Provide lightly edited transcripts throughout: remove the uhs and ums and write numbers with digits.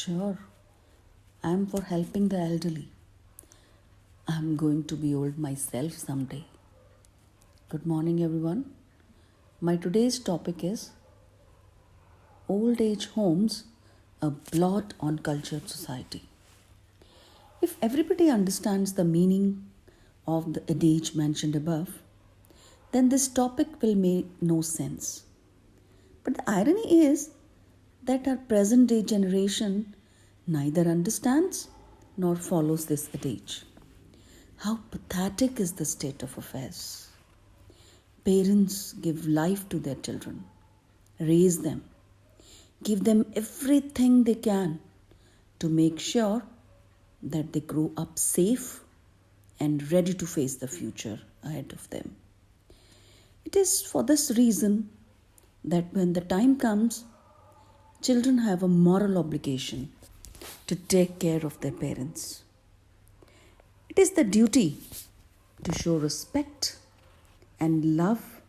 Sure, I'm for helping the elderly. I'm going to be old myself someday. Good morning, everyone. My today's topic is old age homes, a blot on cultured society. If everybody understands the meaning of the adage mentioned above, then this topic will make no sense. But the irony is that our present day generation neither understands nor follows this adage. How pathetic is the state of affairs? Parents give life to their children, raise them, give them everything they can to make sure that they grow up safe and ready to face the future ahead of them. It is for this reason that when the time comes, children have a moral obligation to take care of their parents. It is the duty to show respect and love,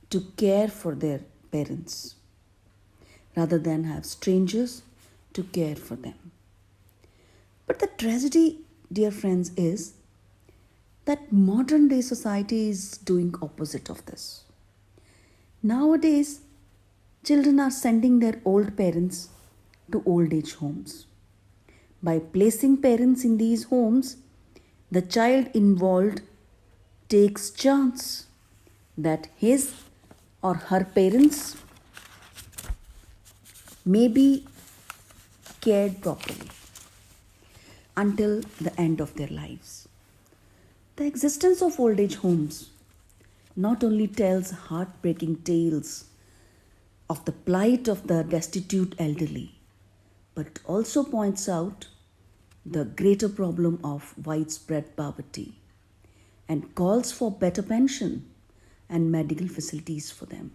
to care for their parents, rather than have strangers to care for them. But the tragedy, dear friends, is that modern day society is doing opposite of this. Nowadays, children are sending their old parents to old age homes. By placing parents in these homes, the child involved takes chance that his or her parents may be cared properly until the end of their lives. The existence of old age homes not only tells heartbreaking tales of the plight of the destitute elderly, but also points out the greater problem of widespread poverty and calls for better pension and medical facilities for them.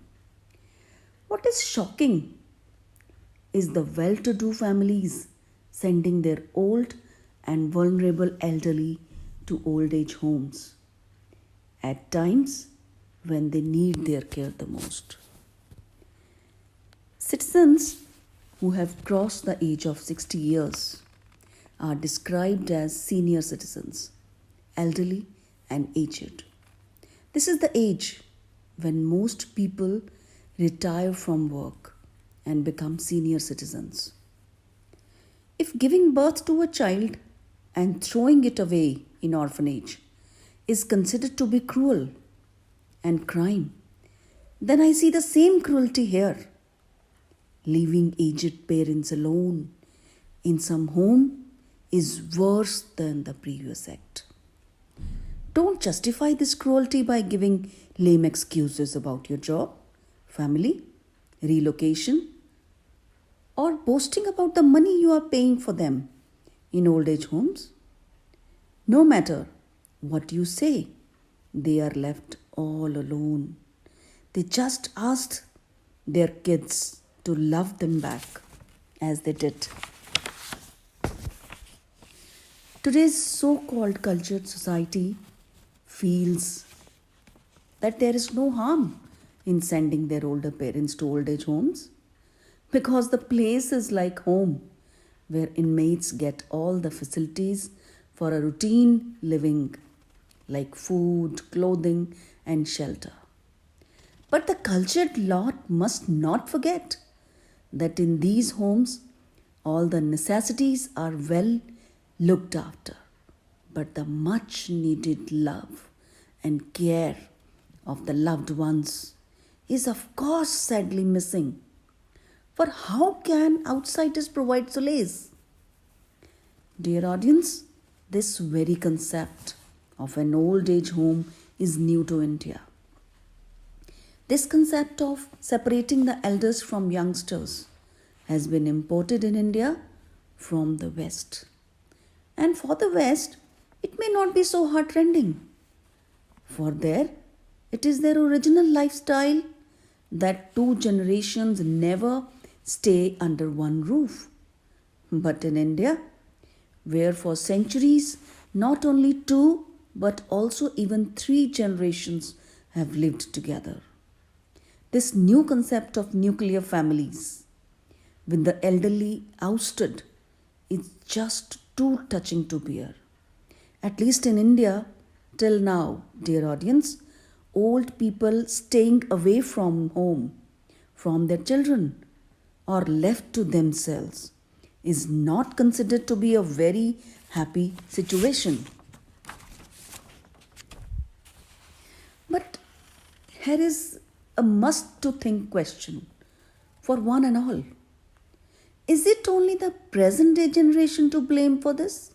What is shocking is the well to do families sending their old and vulnerable elderly to old age homes at times when they need their care the most. Citizens who have crossed the age of 60 years are described as senior citizens, elderly and aged. This is the age when most people retire from work and become senior citizens. If giving birth to a child and throwing it away in orphanage is considered to be cruel and crime, then I see the same cruelty here. Leaving aged parents alone in some home is worse than the previous act. Don't justify this cruelty by giving lame excuses about your job, family, relocation, or boasting about the money you are paying for them in old age homes. No matter what you say, they are left all alone. They just asked their kids to love them back as they did. Today's so-called cultured society feels that there is no harm in sending their older parents to old age homes because the place is like home where inmates get all the facilities for a routine living like food, clothing and shelter. But the cultured lot must not forget that in these homes all the necessities are well looked after, but the much needed love and care of the loved ones is of course sadly missing. For how can outsiders provide solace? Dear audience, this very concept of an old age home is new to India. This concept of separating the elders from youngsters has been imported in India from the West. And for the West, it may not be so heartrending. For there, it is their original lifestyle that two generations never stay under one roof. But in India, where for centuries not only two but also even three generations have lived together, this new concept of nuclear families, with the elderly ousted is just too touching to bear. At least in India, till now, dear audience, old people staying away from home, from their children, or left to themselves is not considered to be a very happy situation. But here is a must to think question for one and all. Is it only the present day generation to blame for this?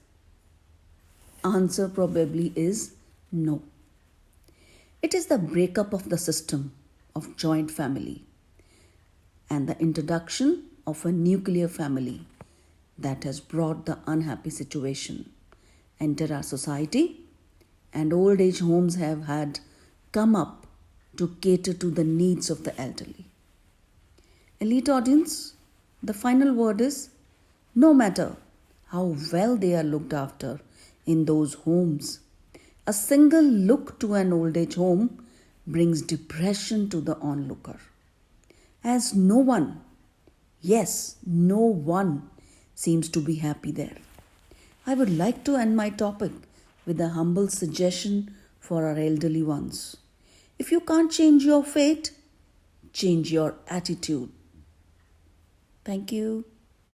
Answer probably is no. It is the breakup of the system of joint family and the introduction of a nuclear family that has brought the unhappy situation enter our society, and old age homes have had come up to cater to the needs of the elderly. Elite audience, the final word is no matter how well they are looked after in those homes, a single look to an old age home brings depression to the onlooker. As no one, yes, no one seems to be happy there. I would like to end my topic with a humble suggestion for our elderly ones. If you can't change your fate, change your attitude. Thank you.